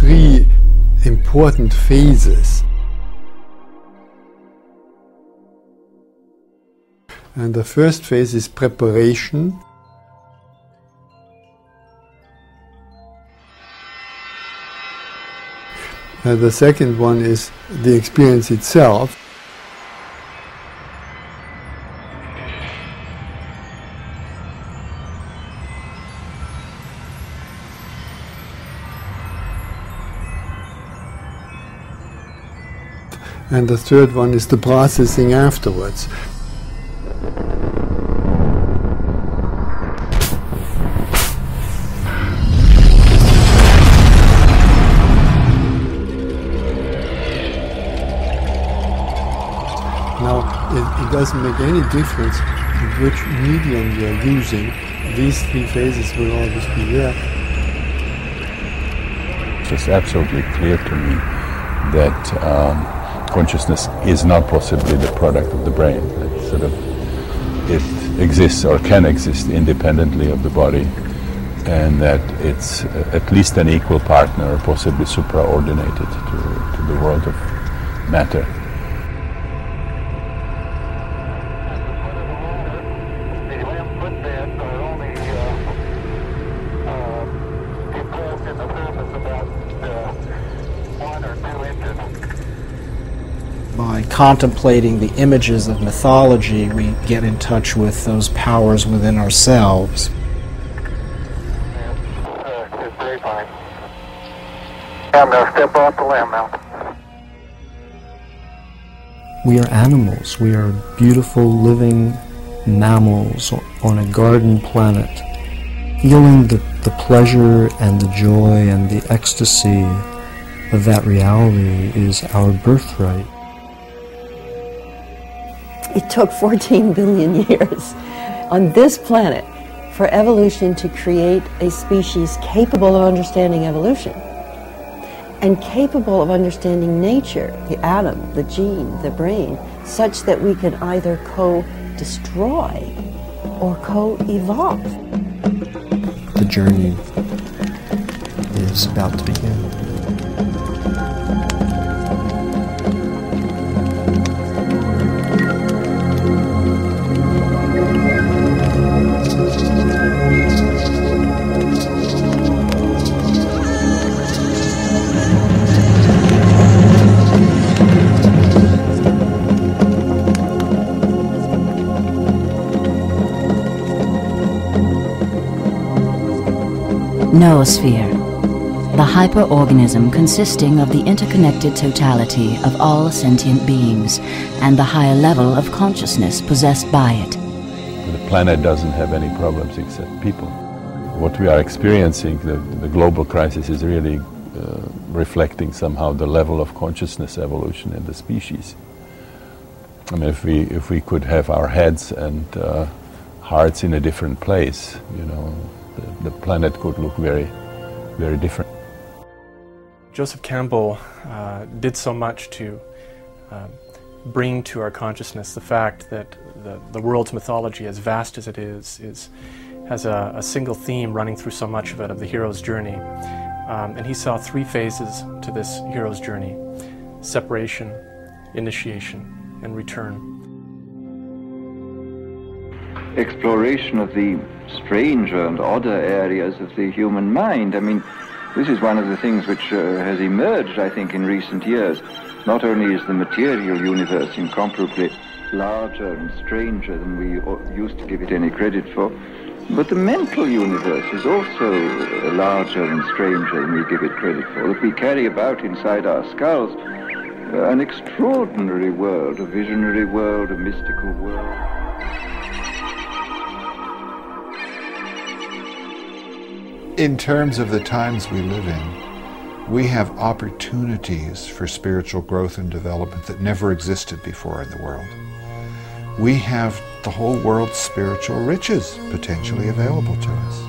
three important phases. And the first phase is preparation. And the second one is the experience itself. And the third one is the processing afterwards. Now, it doesn't make any difference which medium you're using. These three phases will always be there. It's just absolutely clear to me that consciousness is not possibly the product of the brain. It exists or can exist independently of the body, and that it's at least an equal partner, or possibly supraordinated to the world of matter. By contemplating the images of mythology, we get in touch with those powers within ourselves. I'm going to step off the limb now. We are animals. We are beautiful, living mammals on a garden planet. Feeling the pleasure and the joy and the ecstasy of that reality is our birthright. It took 14 billion years on this planet for evolution to create a species capable of understanding evolution and capable of understanding nature, the atom, the gene, the brain, such that we can either co-destroy or co-evolve. The journey is about to begin. Noosphere, the hyperorganism consisting of the interconnected totality of all sentient beings and the higher level of consciousness possessed by it. The planet doesn't have any problems except people. What we are experiencing, the global crisis, is really reflecting somehow the level of consciousness evolution in the species. I mean, if we could have our heads and hearts in a different place, you know, the planet could look very, very different. Joseph Campbell did so much to bring to our consciousness the fact that the world's mythology, as vast as it is has a single theme running through so much of it, of the hero's journey. And he saw three phases to this hero's journey: separation, initiation, and return. Exploration of the stranger and odder areas of the human mind. I mean, this is one of the things which has emerged, I think, in recent years. Not only is the material universe incomparably larger and stranger than we used to give it any credit for, but the mental universe is also larger and stranger than we give it credit for. That we carry about inside our skulls an extraordinary world, a visionary world, a mystical world. In terms of the times we live in, we have opportunities for spiritual growth and development that never existed before in the world. We have the whole world's spiritual riches potentially available to us.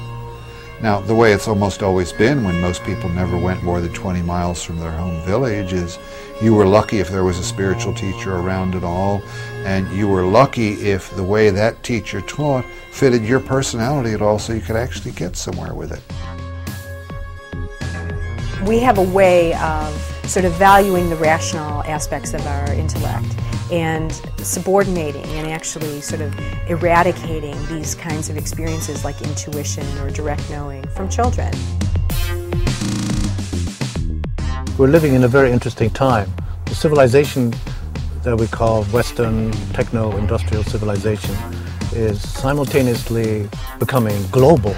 Now, the way it's almost always been when most people never went more than 20 miles from their home village is you were lucky if there was a spiritual teacher around at all, and you were lucky if the way that teacher taught fitted your personality at all so you could actually get somewhere with it. We have a way of sort of valuing the rational aspects of our intellect and subordinating and actually sort of eradicating these kinds of experiences like intuition or direct knowing from children. We're living in a very interesting time. The civilization that we call Western techno-industrial civilization is simultaneously becoming global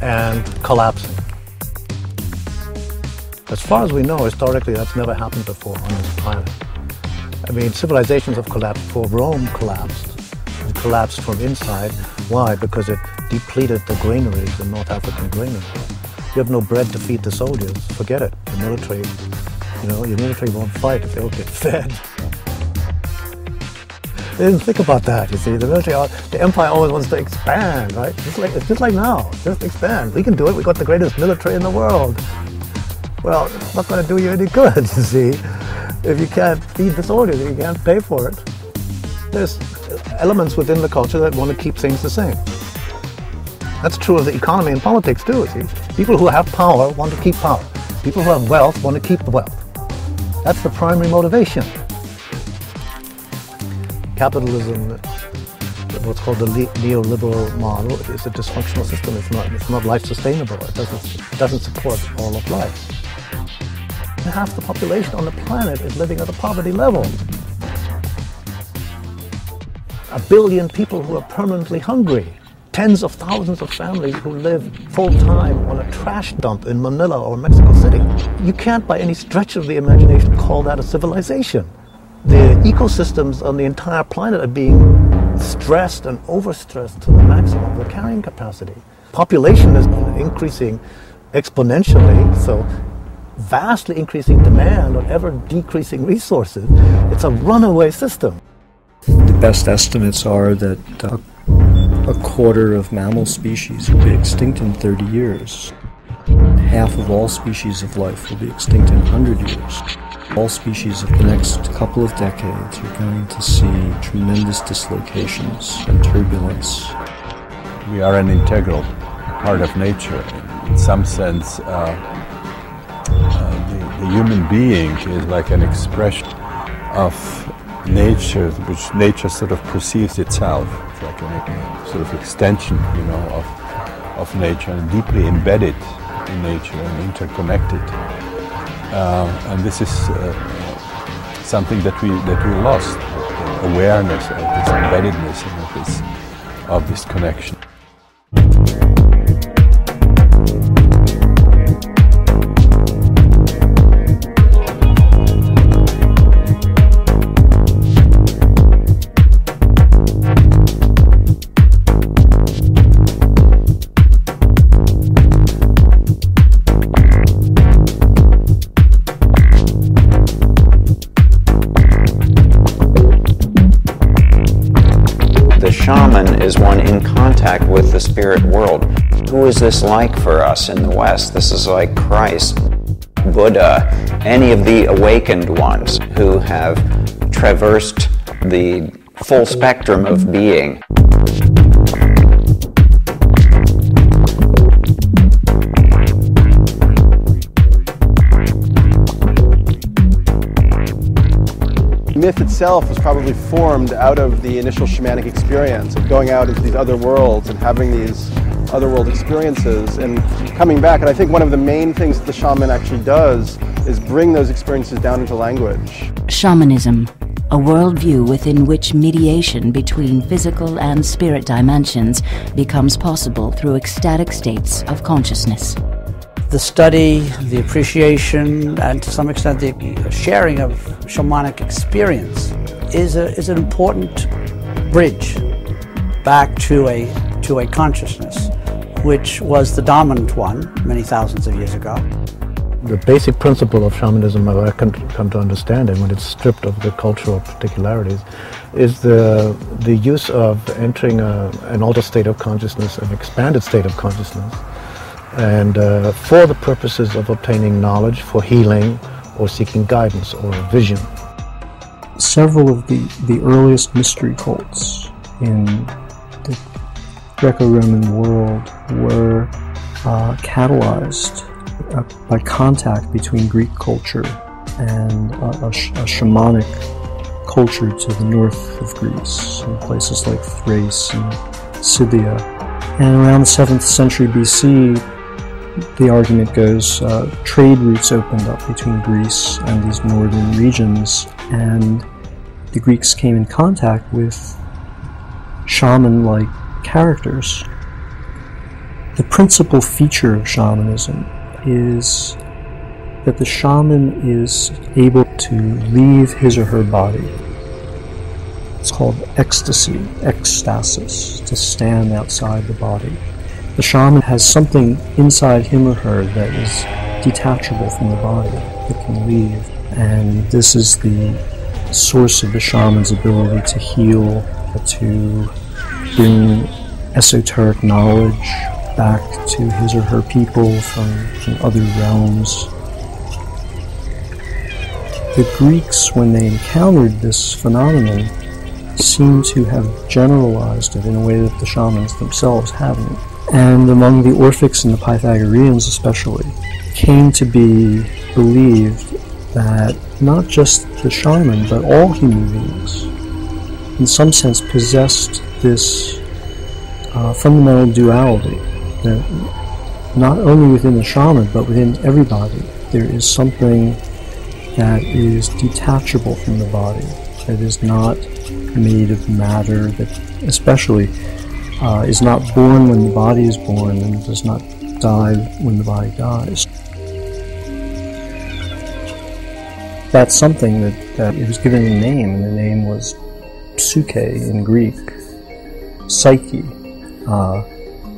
and collapsing. As far as we know, historically, that's never happened before on this planet. I mean, civilizations have collapsed before. Rome collapsed. It collapsed from inside. Why? Because it depleted the granaries, the North African granaries. You have no bread to feed the soldiers. Forget it. The military, your military won't fight if they don't get fed. They didn't think about that, you see. The military, the empire always wants to expand, right? It's just like now. Just expand. We can do it. We've got the greatest military in the world. Well, it's not going to do you any good, you see. If you can't feed the soldiers, if you can't pay for it. There's elements within the culture that want to keep things the same. That's true of the economy and politics too, see. People who have power want to keep power. People who have wealth want to keep the wealth. That's the primary motivation. Capitalism, what's called the neoliberal model, is a dysfunctional system. It's not life sustainable. It doesn't support all of life. And half the population on the planet is living at a poverty level. 1 billion people who are permanently hungry. Tens of thousands of families who live full-time on a trash dump in Manila or Mexico City. You can't by any stretch of the imagination call that a civilization. The ecosystems on the entire planet are being stressed and overstressed to the maximum of their carrying capacity. Population is increasing exponentially, so vastly increasing demand on ever decreasing resources. It's a runaway system. The best estimates are that a quarter of mammal species will be extinct in 30 years. Half of all species of life will be extinct in 100 years. All species of the next couple of decades are going to see tremendous dislocations and turbulence. We are an integral part of nature. In some sense, the human being is like an expression of nature, which nature sort of perceives itself. It's like a sort of extension, of nature, and deeply embedded in nature and interconnected. And this is something that we lost, the awareness of this embeddedness and of this connection. Shaman is one in contact with the spirit world. Who is this like for us in the West? This is like Christ, Buddha, any of the awakened ones who have traversed the full spectrum of being. Myth itself was probably formed out of the initial shamanic experience of going out into these other worlds and having these otherworld experiences and coming back. And I think one of the main things that the shaman actually does is bring those experiences down into language. Shamanism, a worldview within which mediation between physical and spirit dimensions becomes possible through ecstatic states of consciousness. The study, the appreciation, and to some extent the sharing of shamanic experience is an important bridge back to a consciousness, which was the dominant one many thousands of years ago. The basic principle of shamanism, as I come to understand it, when it's stripped of the cultural particularities, is the use of entering an altered state of consciousness, an expanded state of consciousness, and for the purposes of obtaining knowledge, for healing, or seeking guidance or vision. Several of the earliest mystery cults in the Greco-Roman world were catalyzed by contact between Greek culture and a shamanic culture to the north of Greece, in places like Thrace and Scythia. And around the 7th century BC, the argument goes, trade routes opened up between Greece and these northern regions, and the Greeks came in contact with shaman-like characters. The principal feature of shamanism is that the shaman is able to leave his or her body. It's called ecstasy, ecstasis, to stand outside the body. The shaman has something inside him or her that is detachable from the body, that can leave. And this is the source of the shaman's ability to heal, to bring esoteric knowledge back to his or her people from other realms. The Greeks, when they encountered this phenomenon, seem to have generalized it in a way that the shamans themselves haven't. And among the Orphics and the Pythagoreans especially, came to be believed that not just the shaman, but all human beings, in some sense, possessed this fundamental duality, that not only within the shaman, but within everybody, there is something that is detachable from the body, that is not made of matter, that especially is not born when the body is born and does not die when the body dies. That's something that it was given a name, and the name was Psyche in Greek. Psyche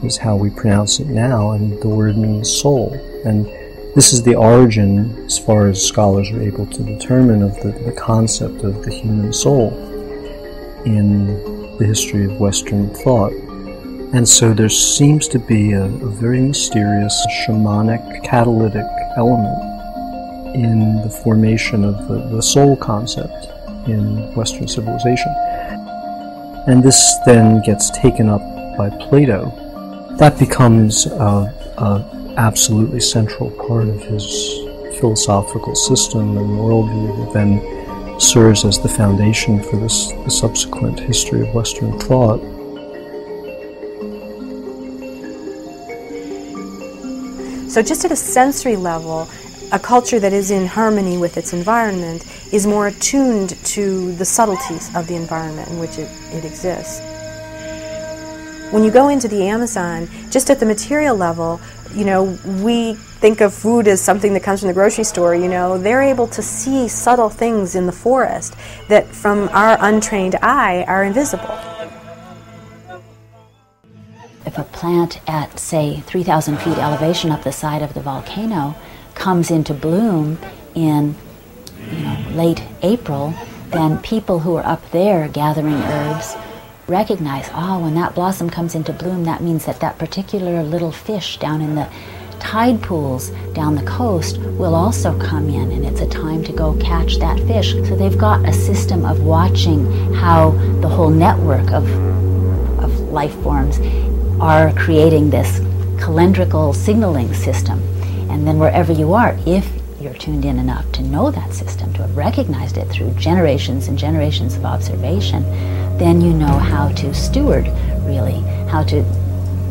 is how we pronounce it now, and the word means soul. And this is the origin, as far as scholars are able to determine, of the concept of the human soul in the history of Western thought. And so there seems to be a very mysterious shamanic catalytic element in the formation of the soul concept in Western civilization. And this then gets taken up by Plato. That becomes an absolutely central part of his philosophical system and worldview, that then serves as the foundation for the subsequent history of Western thought. So just at a sensory level, a culture that is in harmony with its environment is more attuned to the subtleties of the environment in which it exists. When you go into the Amazon, just at the material level, we think of food as something that comes from the grocery store. They're able to see subtle things in the forest that from our untrained eye are invisible. If a plant at, say, 3,000 feet elevation up the side of the volcano comes into bloom in, late April, then people who are up there gathering herbs recognize, when that blossom comes into bloom, that means that particular little fish down in the tide pools down the coast will also come in, and it's a time to go catch that fish. So they've got a system of watching how the whole network of life forms are creating this calendrical signaling system. And then wherever you are, if you're tuned in enough to know that system, to have recognized it through generations and generations of observation, then you know how to steward, really, how to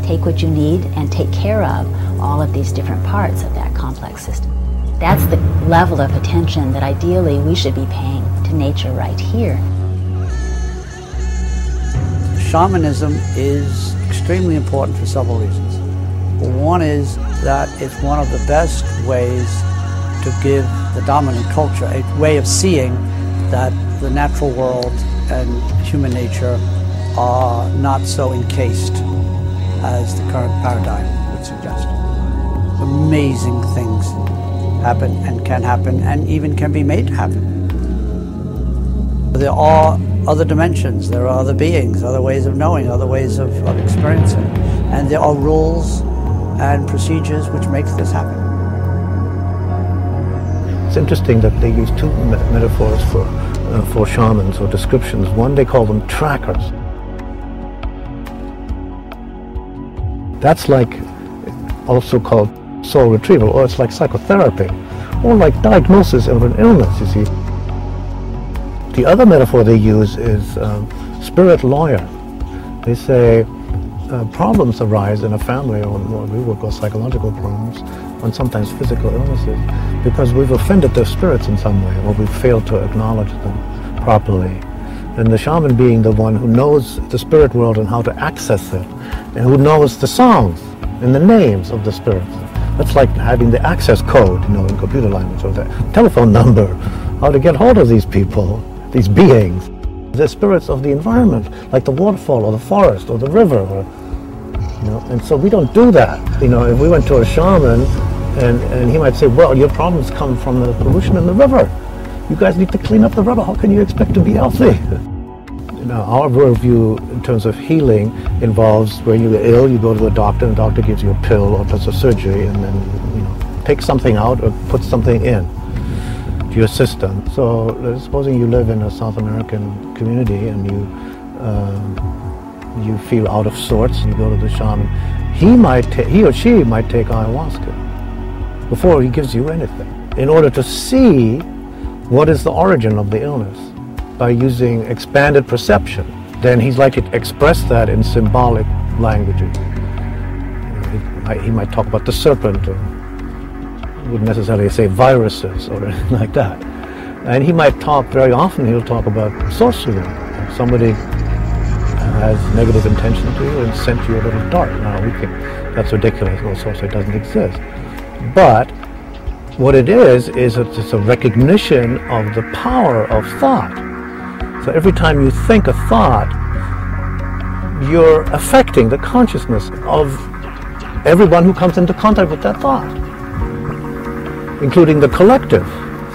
take what you need and take care of all of these different parts of that complex system. That's the level of attention that ideally we should be paying to nature right here. Shamanism is extremely important for several reasons. One is that it's one of the best ways to give the dominant culture a way of seeing that the natural world and human nature are not so encased as the current paradigm would suggest. Amazing things happen and can happen and even can be made to happen. There are other dimensions, there are other beings, other ways of knowing, other ways of experiencing, and there are rules and procedures which make this happen. It's interesting that they use two metaphors for shamans or descriptions. One, they call them trackers. That's like also called soul retrieval, or it's like psychotherapy, or like diagnosis of an illness, you see. The other metaphor they use is spirit lawyer. They say problems arise in a family, or what we would call psychological problems, and sometimes physical illnesses, because we've offended their spirits in some way, or we've failed to acknowledge them properly. And the shaman being the one who knows the spirit world and how to access it, and who knows the songs and the names of the spirits. That's like having the access code, in computer language, or the telephone number, how to get hold of these people, these beings. They're spirits of the environment, like the waterfall or the forest or the river, and so we don't do that. If we went to a shaman and he might say, well, your problems come from the pollution in the river. You guys need to clean up the river. How can you expect to be healthy? Our worldview in terms of healing involves when you're ill, you go to the doctor, and the doctor gives you a pill or does a surgery, and then takes something out or puts something in to your system. So supposing you live in a South American community and you feel out of sorts, and you go to the shaman, he or she might take ayahuasca before he gives you anything, in order to see what is the origin of the illness by using expanded perception. Then he's likely to express that in symbolic languages. He might talk about the serpent, or wouldn't necessarily say viruses or anything like that. And he might talk, very often he'll talk about sorcery. If somebody has negative intention to you and sent you a little dart. Now we think that's ridiculous, well, sorcery doesn't exist. But what it is it's a recognition of the power of thought. So every time you think a thought, you're affecting the consciousness of everyone who comes into contact with that thought, including the collective.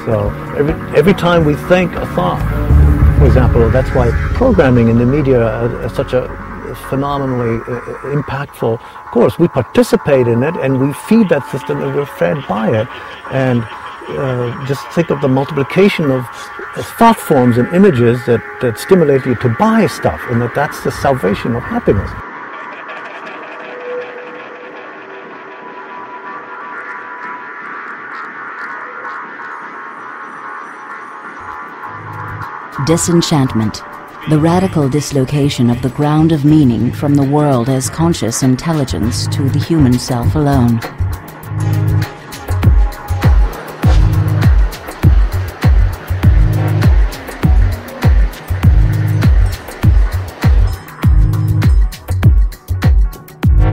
So every time we think a thought, for example, that's why programming in the media is such a phenomenally impactful course. We participate in it and we feed that system and we're fed by it. And just think of the multiplication of thought forms and images that stimulate you to buy stuff, and that's the salvation of happiness. Disenchantment, the radical dislocation of the ground of meaning from the world as conscious intelligence to the human self alone.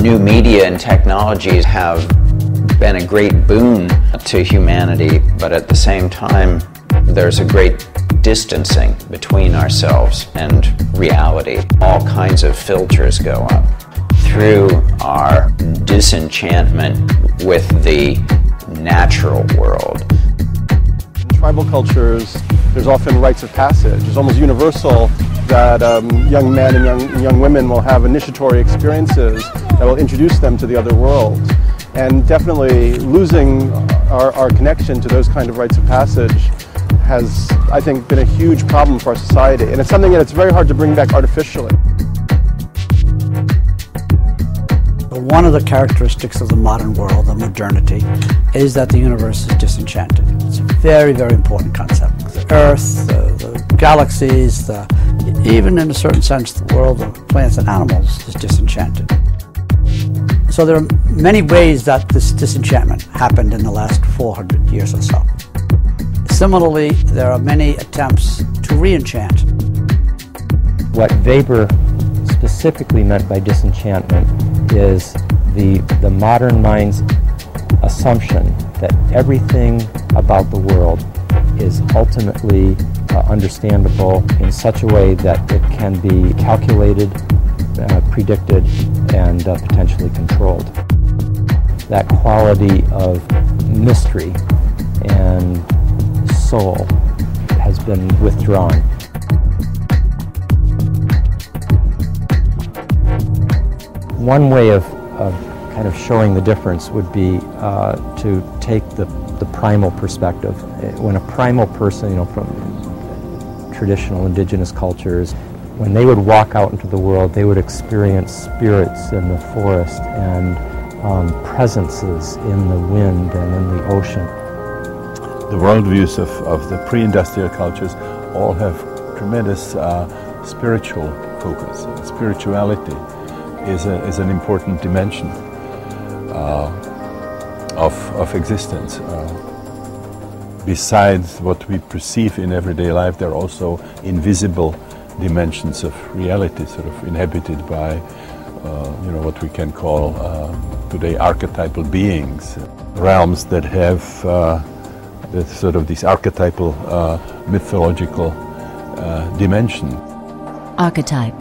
New media and technologies have been a great boon to humanity, but at the same time, there's a great distancing between ourselves and reality. All kinds of filters go up. Through our disenchantment with the natural world. In tribal cultures, there's often rites of passage. It's almost universal that young men and young women will have initiatory experiences that will introduce them to the other world. And definitely losing our connection to those kind of rites of passage has, I think, been a huge problem for our society. And it's something that it's very hard to bring back artificially. One of the characteristics of the modern world, the modernity, is that the universe is disenchanted. It's a very, very important concept. The Earth, the galaxies, even in a certain sense, the world of plants and animals is disenchanted. So there are many ways that this disenchantment happened in the last 400 years or so. Similarly, there are many attempts to re-enchant. What Weber specifically meant by disenchantment is the modern mind's assumption that everything about the world is ultimately understandable in such a way that it can be calculated, predicted, and potentially controlled. That quality of mystery and soul has been withdrawn. One way of kind of showing the difference would be to take the primal perspective. When a primal person, from traditional indigenous cultures, when they would walk out into the world, they would experience spirits in the forest and presences in the wind and in the ocean. The worldviews of the pre-industrial cultures all have tremendous spiritual focus. Spirituality is an important dimension of existence. Besides what we perceive in everyday life, there are also invisible dimensions of reality, sort of inhabited by, what we can call today archetypal beings, realms that have sort of this archetypal mythological dimension. Archetype,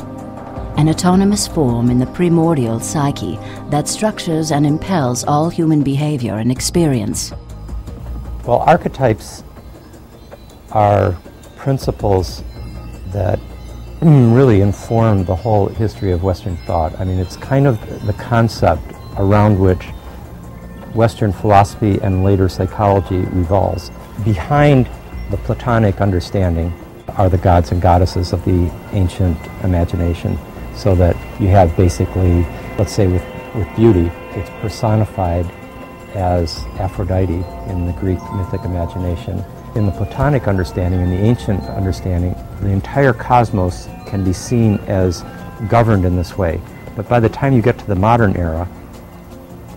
an autonomous form in the primordial psyche that structures and impels all human behavior and experience. Well, archetypes are principles that really inform the whole history of Western thought. I mean, it's kind of the concept around which Western philosophy and later psychology revolves. Behind the Platonic understanding are the gods and goddesses of the ancient imagination, so that you have basically, let's say with beauty, it's personified as Aphrodite in the Greek mythic imagination. In the Platonic understanding, in the ancient understanding, the entire cosmos can be seen as governed in this way. But by the time you get to the modern era,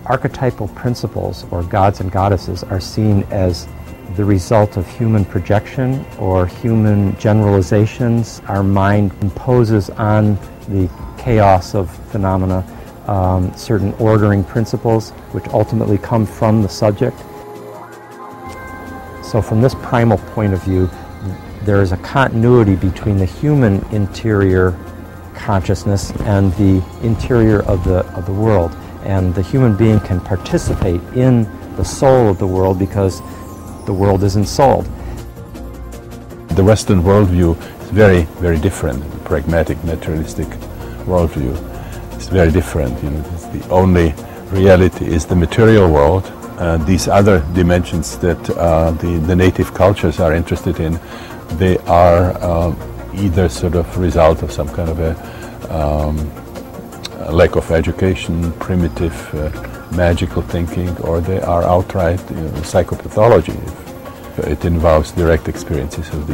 archetypal principles, or gods and goddesses, are seen as the result of human projection or human generalizations. Our mind imposes on the chaos of phenomena certain ordering principles which ultimately come from the subject. So from this primal point of view, there is a continuity between the human interior consciousness and the interior of the world. And the human being can participate in the soul of the world because the world is ensouled. The Western worldview is very, very different. The pragmatic, naturalistic worldview is very different. The only reality is the material world. These other dimensions that the native cultures are interested in, they are either sort of result of some kind of a lack of education, primitive, magical thinking, or they are outright psychopathology. It involves direct experiences of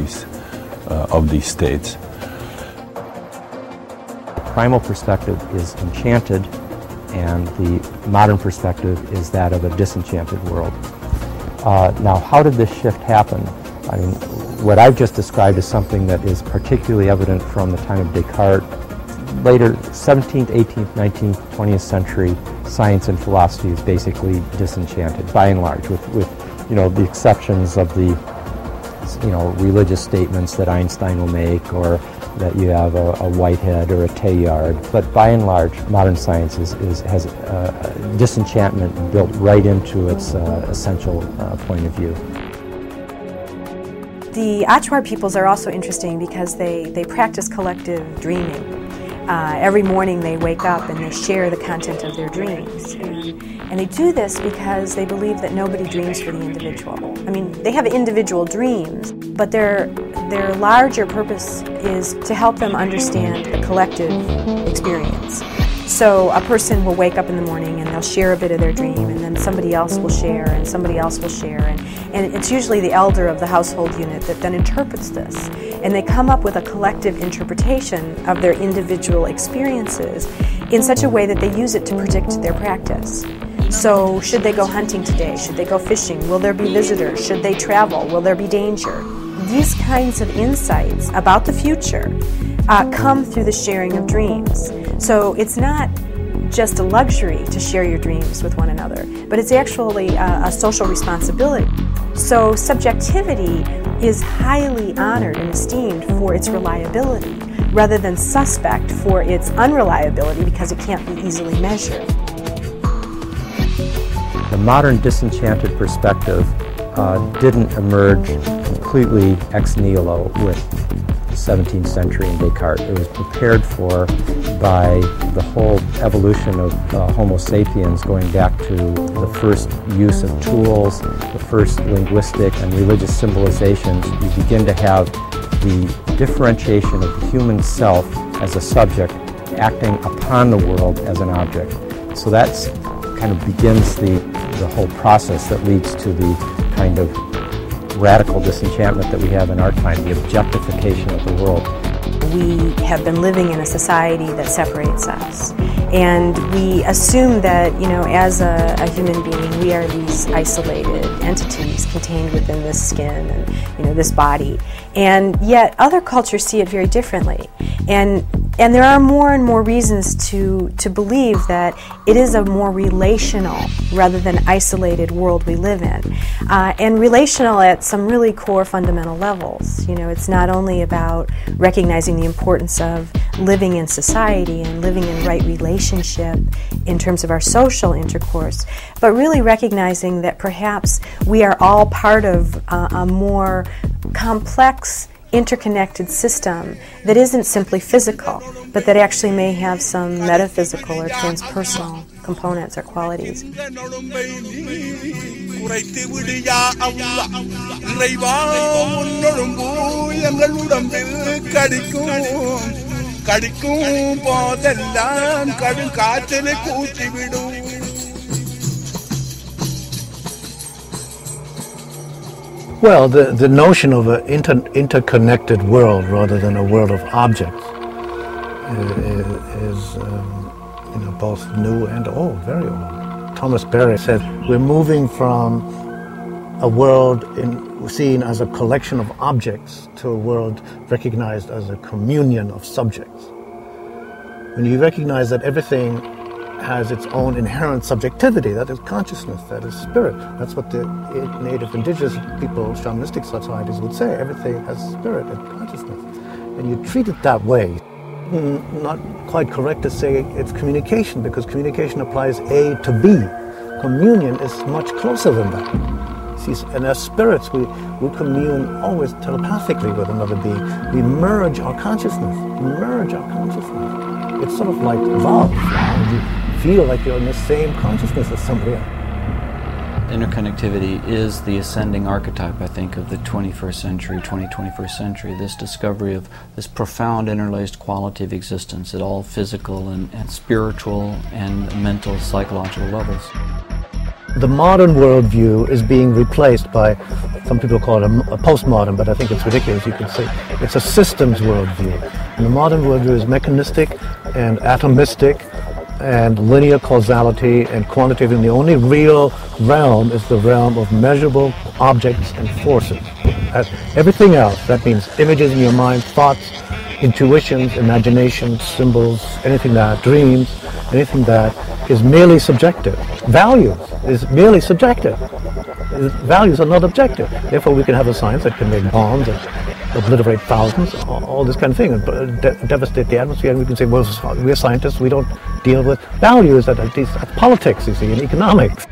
these states. The primal perspective is enchanted, and the modern perspective is that of a disenchanted world. Now, how did this shift happen? I mean, what I've just described is something that is particularly evident from the time of Descartes. Later, 17th, 18th, 19th, 20th century science and philosophy is basically disenchanted, by and large, with the exceptions of the religious statements that Einstein will make, or that you have a Whitehead or a Teilhard. But by and large, modern science has disenchantment built right into its essential point of view. The Achuar peoples are also interesting because they practice collective dreaming. Every morning they wake up and they share the content of their dreams. And they do this because they believe that nobody dreams for the individual. I mean, they have individual dreams, but their larger purpose is to help them understand the collective experience. So a person will wake up in the morning and they'll share a bit of their dream, and then somebody else will share, and somebody else will share, and it's usually the elder of the household unit that then interprets this. And they come up with a collective interpretation of their individual experiences in such a way that they use it to predict their practice. So should they go hunting today? Should they go fishing? Will there be visitors? Should they travel? Will there be danger? These kinds of insights about the future come through the sharing of dreams. So it's not just a luxury to share your dreams with one another, but it's actually a social responsibility. So subjectivity is highly honored and esteemed for its reliability, rather than suspect for its unreliability because it can't be easily measured. The modern disenchanted perspective didn't emerge completely ex nihilo with the 17th century and Descartes. It was prepared for by the whole evolution of Homo sapiens, going back to the first use of tools, the first linguistic and religious civilizations. You begin to have the differentiation of the human self as a subject acting upon the world as an object. So that's kind of begins the whole process that leads to the kind of radical disenchantment that we have in our time, the objectification of the world. We have been living in a society that separates us, and we assume that, as a human being, we are these isolated entities contained within this skin and, this body. And yet other cultures see it very differently. And there are more and more reasons to believe that it is a more relational rather than isolated world we live in. And relational at some really core fundamental levels. It's not only about recognizing the importance of living in society and living in right relationship in terms of our social intercourse, but really recognizing that perhaps we are all part of a more complex, interconnected system that isn't simply physical, but that actually may have some metaphysical or transpersonal components or qualities. Well, the notion of an interconnected world rather than a world of objects is both new and old, very old. Thomas Berry said, we're moving from a world seen as a collection of objects to a world recognized as a communion of subjects. When you recognize that everything has its own inherent subjectivity, that is consciousness, that is spirit. That's what the native indigenous people, shamanistic societies would say. Everything has spirit and consciousness. And you treat it that way. Not quite correct to say it's communication, because communication applies A to B. Communion is much closer than that. See, and as spirits, we commune always telepathically with another being. We merge our consciousness. It's sort of like love. You feel like you're in the same consciousness as somebody else. Interconnectivity is the ascending archetype, I think, of the 21st century, this discovery of this profound interlaced quality of existence at all physical and spiritual and mental, psychological levels. The modern worldview is being replaced by, some people call it a postmodern, but I think it's ridiculous. You could say it's a systems worldview. And the modern worldview is mechanistic and atomistic and linear causality and quantitative, and the only real realm is the realm of measurable objects and forces. Everything else, that means images in your mind, thoughts, intuitions, imaginations, symbols, anything that, dreams, anything that is merely subjective. Values is merely subjective. Values are not objective. Therefore we can have a science that can make bombs and obliterate thousands, all this kind of thing, and devastate the atmosphere, and we can say, well, we're scientists, we don't deal with values, that's politics, you see, and economics.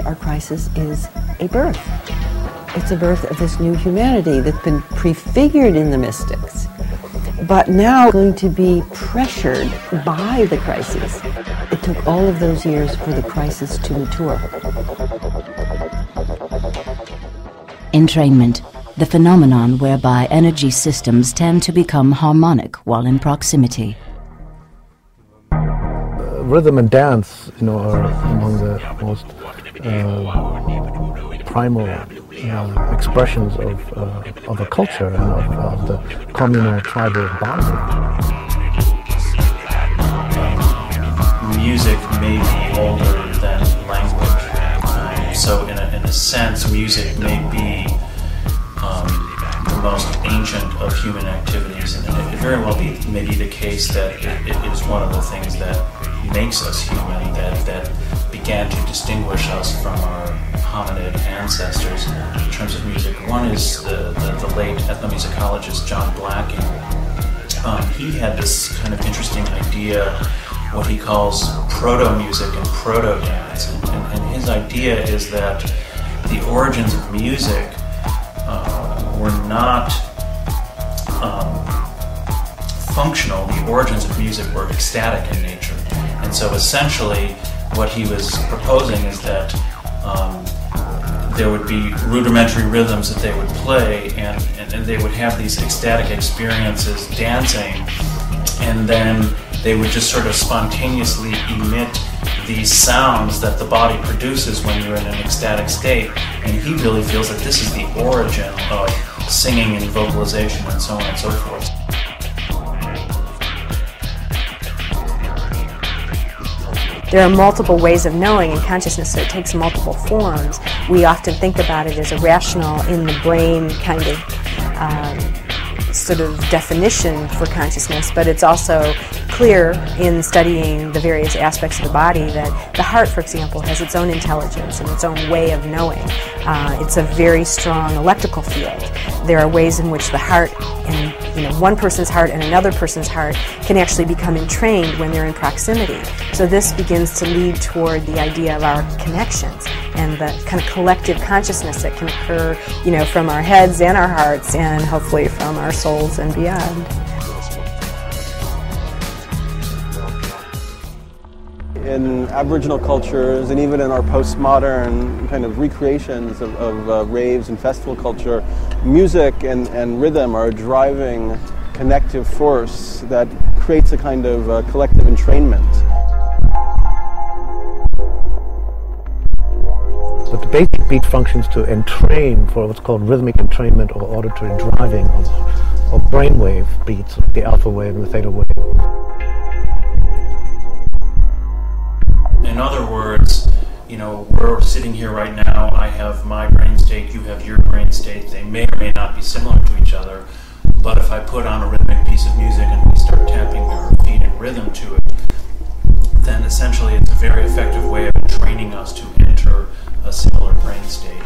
Our crisis is a birth. It's a birth of this new humanity that's been prefigured in the mystics, but now going to be pressured by the crisis. It took all of those years for the crisis to mature. Entrainment, the phenomenon whereby energy systems tend to become harmonic while in proximity. Rhythm and dance, are among the most primal expressions of a culture and of the communal tribal bonding. Music may be older than language. So in a sense, music may be the most ancient of human activities, and it very well may be the case that it is one of the things that makes us human, that began to distinguish us from our hominid ancestors in terms of music. One is the late ethnomusicologist John Blacking. He had this kind of interesting idea, what he calls proto-music and proto-dance. And his idea is that the origins of music were not functional. The origins of music were ecstatic in nature. And so essentially what he was proposing is that there would be rudimentary rhythms that they would play, and they would have these ecstatic experiences dancing, and then they would just sort of spontaneously emit these sounds that the body produces when you're in an ecstatic state. And he really feels that this is the origin of singing and vocalization and so on and so forth. There are multiple ways of knowing in consciousness, so it takes multiple forms. We often think about it as a rational, in the brain kind of sort of definition for consciousness, but it's also clear in studying the various aspects of the body that the heart, for example, has its own intelligence and its own way of knowing. It's a very strong electrical field. There are ways in which the heart and one person's heart and another person's heart can actually become entrained when they're in proximity. So this begins to lead toward the idea of our connections and the kind of collective consciousness that can occur, from our heads and our hearts, and hopefully from our souls and beyond. In Aboriginal cultures, and even in our postmodern kind of recreations of raves and festival culture, music and rhythm are a driving connective force that creates a kind of collective entrainment. But the basic beat functions to entrain for what's called rhythmic entrainment or auditory driving of brainwave beats, like the alpha wave and the theta wave. In other words, we're sitting here right now, I have my brain state, you have your brain state, they may or may not be similar to each other, but if I put on a rhythmic piece of music and we start tapping our feet in rhythm to it, then essentially it's a very effective way of training us to enter a similar brain state.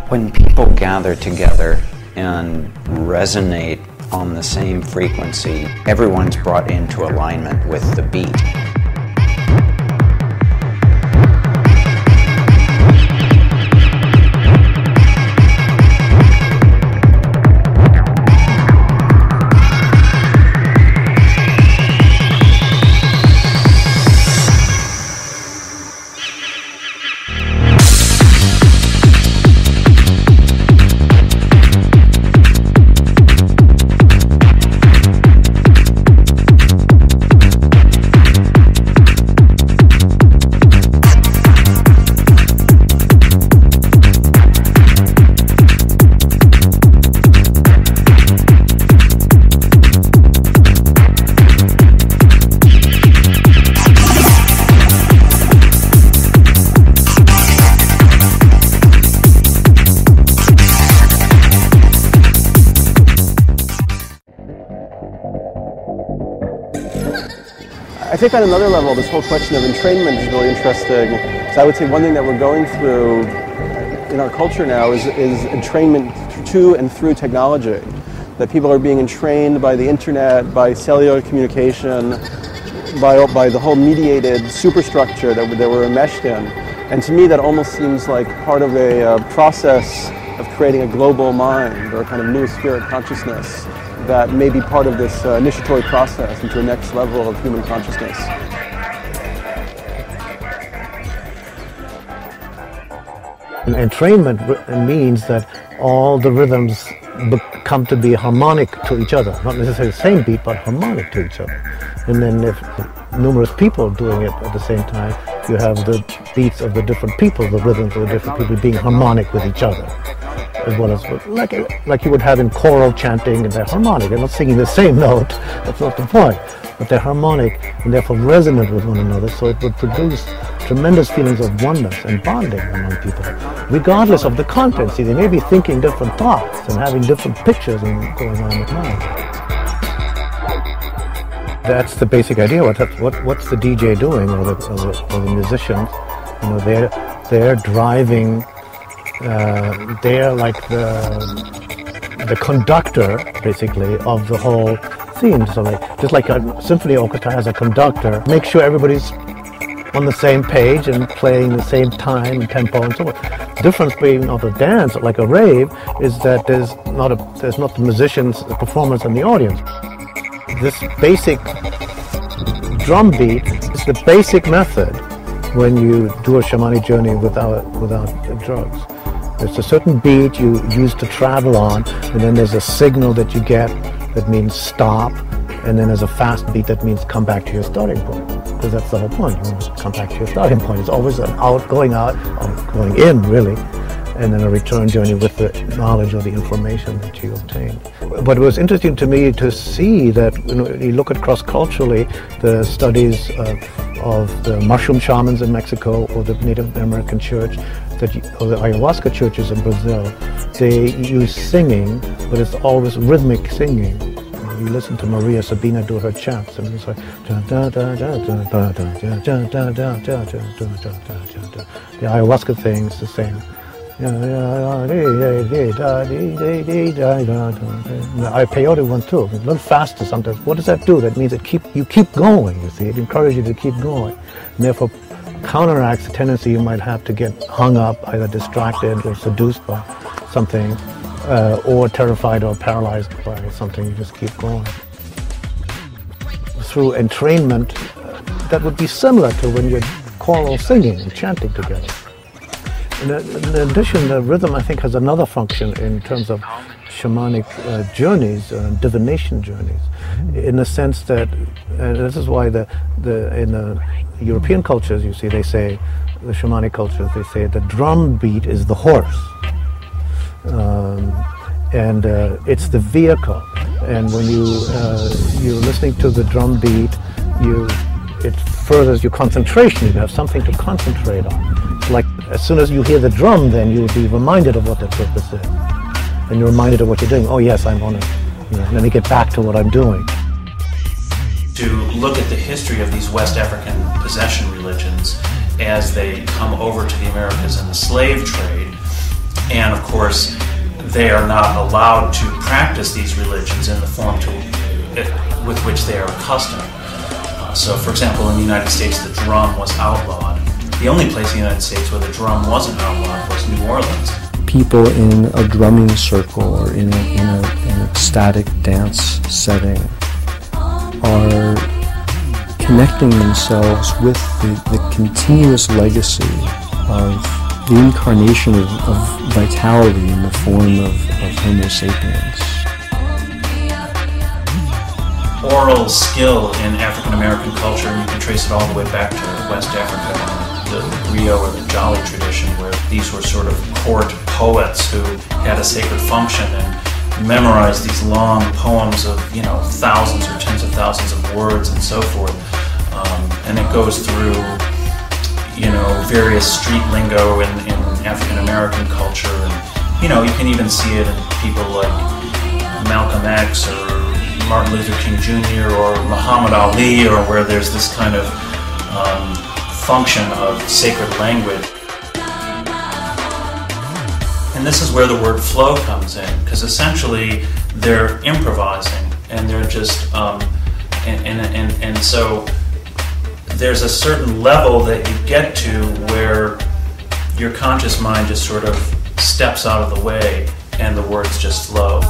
When people gather together and resonate on the same frequency, everyone's brought into alignment with the beat. I think on another level, this whole question of entrainment is really interesting. So I would say one thing that we're going through in our culture now is entrainment to and through technology. That people are being entrained by the internet, by cellular communication, by the whole mediated superstructure that we're enmeshed in. And to me that almost seems like part of a process of creating a global mind or a kind of new spirit consciousness that may be part of this initiatory process into the next level of human consciousness. Entrainment means that all the rhythms come to be harmonic to each other, not necessarily the same beat, but harmonic to each other. And then if numerous people doing it at the same time, you have the beats of the different people, the rhythms of the different people being harmonic with each other, as well as like you would have in choral chanting, and they're harmonic. They're not singing the same note, that's not the point, but they're harmonic and therefore resonant with one another, so it would produce tremendous feelings of oneness and bonding among people, regardless of the content. See, they may be thinking different thoughts and having different pictures and going on in the mind. That's the basic idea. What's the DJ doing, or the musicians? They're driving. They're like the conductor, basically, of the whole scene. So, just like a symphony orchestra has a conductor, make sure everybody's on the same page and playing the same time and tempo and so on. The difference between of a dance, like a rave, is that there's not the musicians, the performance, and the audience. This basic drum beat is the basic method when you do a shamanic journey without drugs. There's a certain beat you use to travel on, and then there's a signal that you get that means stop, and then there's a fast beat that means come back to your starting point. Because that's the whole point. You want to come back to your starting point. It's always an going in, really, and then a return journey with the knowledge or the information that you obtained. But it was interesting to me to see that when you look at cross-culturally, the studies of the mushroom shamans in Mexico or the Native American church, or the ayahuasca churches in Brazil, they use singing, but it's always rhythmic singing. You listen to Maria Sabina do her chants, and it's like the ayahuasca thing is the same. The peyote one too, a little faster sometimes. What does that do? That means you keep going, you see. It encourages you to keep going. And therefore counteracts the tendency you might have to get hung up, either distracted or seduced by something, or terrified or paralyzed by something. You just keep going. Through entrainment, that would be similar to when you're choral singing and chanting together. In addition, the rhythm, I think, has another function in terms of shamanic journeys, divination journeys, in the sense that, and this is why in the European cultures, you see, they say, the shamanic cultures, they say the drum beat is the horse, and it's the vehicle. And when you're listening to the drum beat, it furthers your concentration. You have something to concentrate on. It's like as soon as you hear the drum, then you'll be reminded of what the purpose is. And you're reminded of what you're doing. Oh yes, I'm on it. Let me get back to what I'm doing. To look at the history of these West African possession religions as they come over to the Americas in the slave trade, and of course they are not allowed to practice these religions in the form with which they are accustomed. So for example, in the United States the drum was outlawed. The only place in the United States where the drum wasn't outlawed was New Orleans. People in a drumming circle or in an ecstatic dance setting are connecting themselves with the continuous legacy of the incarnation of vitality in the form of Homo sapiens. Oral skill in African American culture, and you can trace it all the way back to West Africa, the griot or the Jolly tradition, where these were sort of court poets who had a sacred function and memorized these long poems of, thousands or tens of thousands of words and so forth. And it goes through, various street lingo in African American culture, and you can even see it in people like Malcolm X or Martin Luther King Jr. or Muhammad Ali, or where there's this kind of function of sacred language. And this is where the word flow comes in, because essentially they're improvising, and they're just, and so there's a certain level that you get to where your conscious mind just sort of steps out of the way and the words just flow.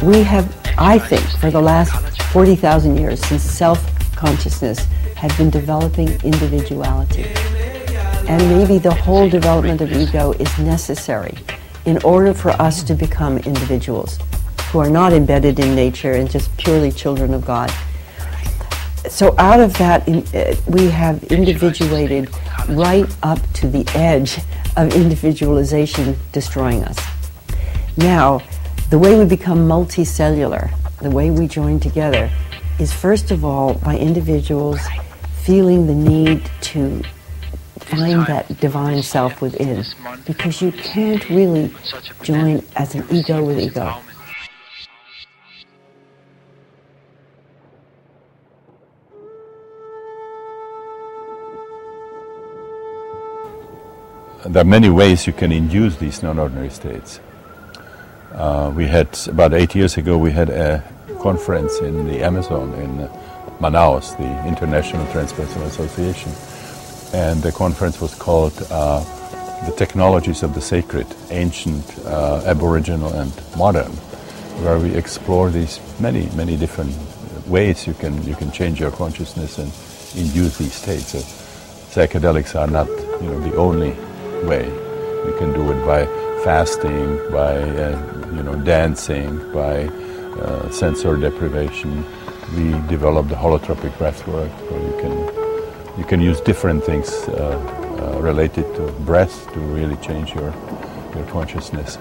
We have, I think, for the last 40,000 years, since self-consciousness had been developing individuality. And maybe the whole development of ego is necessary in order for us to become individuals who are not embedded in nature and just purely children of God. So out of that, we have individuated right up to the edge of individualization destroying us. Now, the way we become multicellular, the way we join together, is first of all by individuals feeling the need to find that divine self within, because you can't really join as an ego with ego. There are many ways you can induce these non-ordinary states. We had, about 8 years ago, we had a conference in the Amazon in Manaus, the International Transpersonal Association. And the conference was called The Technologies of the Sacred, Ancient, Aboriginal and Modern, where we explore these many different ways you can change your consciousness and induce these states. So psychedelics are not the only way. You can do it by fasting, by dancing, by sensory deprivation. We developed the holotropic breathwork, where you can use different things related to breath to really change your consciousness.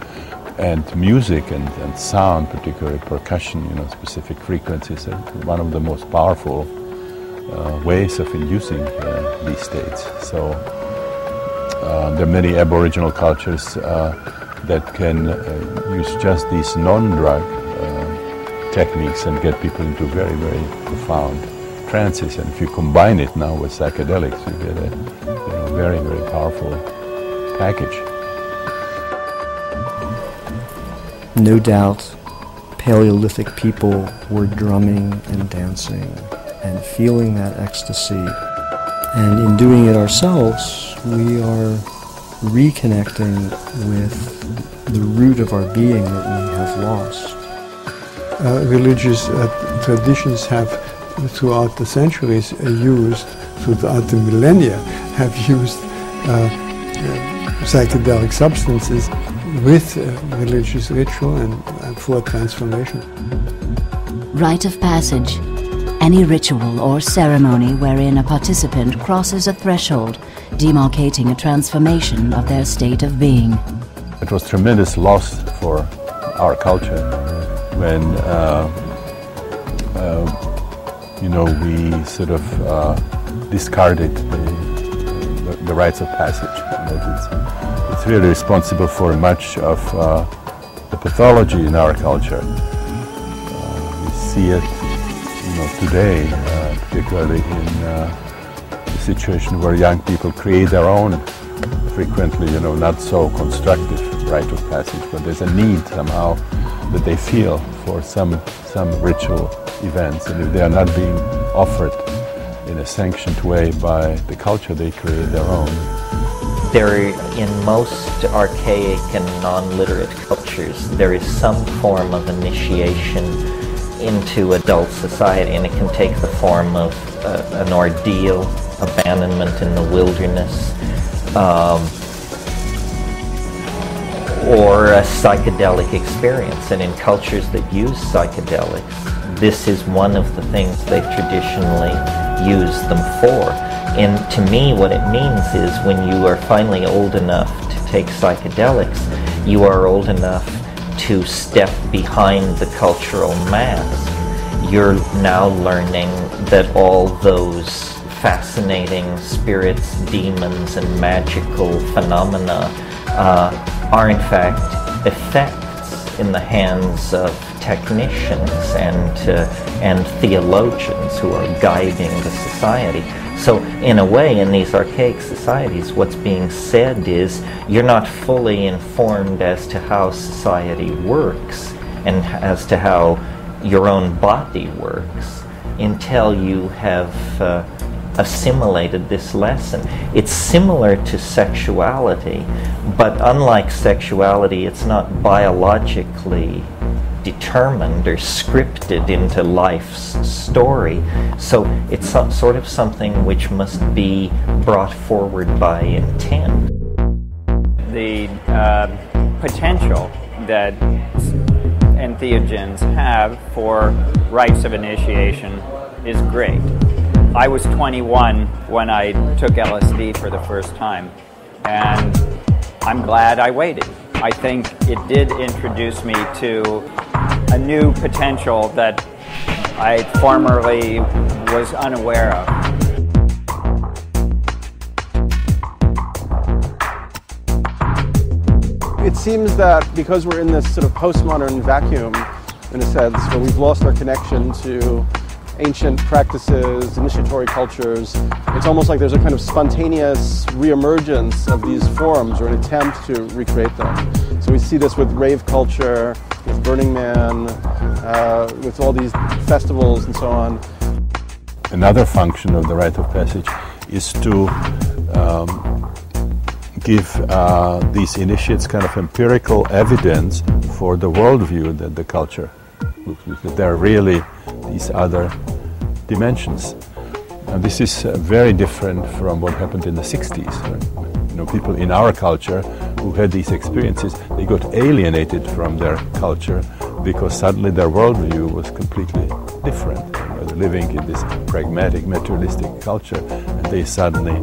And music and sound, particularly percussion, specific frequencies, are one of the most powerful ways of inducing these states. So there are many Aboriginal cultures that can use just these non-drug techniques and get people into very, very profound trances. And if you combine it now with psychedelics, you get a very, very powerful package. No doubt, Paleolithic people were drumming and dancing and feeling that ecstasy. And in doing it ourselves, we are reconnecting with the root of our being that we have lost. Religious traditions have, throughout the centuries, throughout the millennia, have used psychedelic substances with religious ritual and for transformation. Rite of passage. Any ritual or ceremony wherein a participant crosses a threshold, demarcating a transformation of their state of being. It was tremendous loss for our culture when we sort of discarded the rites of passage. It's really responsible for much of the pathology in our culture. We see it, today, particularly in the situation where young people create their own, frequently, not so constructive rite of passage, but there's a need somehow that they feel for some ritual events, and if they are not being offered in a sanctioned way by the culture, they create their own. In most archaic and non-literate cultures, there is some form of initiation into adult society, and it can take the form of an ordeal, abandonment in the wilderness, or a psychedelic experience. And in cultures that use psychedelics, this is one of the things they traditionally use them for. And to me, what it means is when you are finally old enough to take psychedelics, you are old enough to step behind the cultural mask. You're now learning that all those fascinating spirits, demons, and magical phenomena are in fact effects in the hands of technicians and theologians who are guiding the society. So in a way, in these archaic societies, what's being said is you're not fully informed as to how society works and as to how your own body works until you have assimilated this lesson. It's similar to sexuality, but unlike sexuality, it's not biologically determined or scripted into life's story. So it's sort of something which must be brought forward by intent. The potential that entheogens have for rites of initiation is great. I was 21 when I took LSD for the first time, and I'm glad I waited. I think it did introduce me to a new potential that I formerly was unaware of. It seems that because we're in this sort of postmodern vacuum, in a sense, where we've lost our connection to ancient practices, initiatory cultures, it's almost like there's a kind of spontaneous reemergence of these forms or an attempt to recreate them. So we see this with rave culture, with Burning Man, with all these festivals and so on. Another function of the rite of passage is to give these initiates kind of empirical evidence for the worldview that the culture looks like, that there are really these other dimensions. And this is very different from what happened in the 60s. People in our culture who had these experiences, they got alienated from their culture because suddenly their worldview was completely different. They're living in this pragmatic, materialistic culture, and they suddenly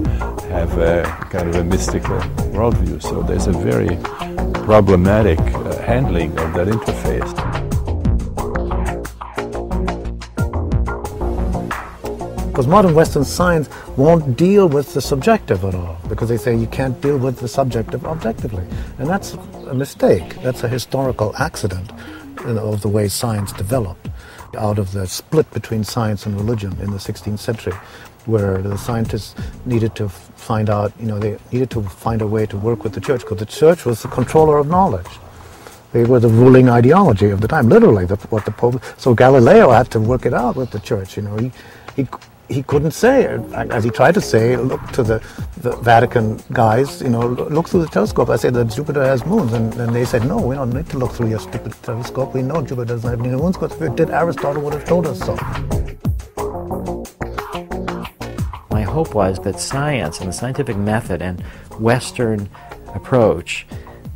have a kind of a mystical worldview. So there's a very problematic handling of that interface. Because modern Western science won't deal with the subjective at all, because they say you can't deal with the subjective objectively. And that's a mistake. That's a historical accident, of the way science developed out of the split between science and religion in the 16th century, where the scientists needed to find out, they needed to find a way to work with the church, because the church was the controller of knowledge. They were the ruling ideology of the time, literally, what the Pope. So Galileo had to work it out with the church. He couldn't say, as he tried to say, look to the Vatican guys, look through the telescope. I said that Jupiter has moons, and they said, no, we don't need to look through your stupid telescope. We know Jupiter doesn't have any moons, because if it did, Aristotle would have told us so. My hope was that science and the scientific method and Western approach,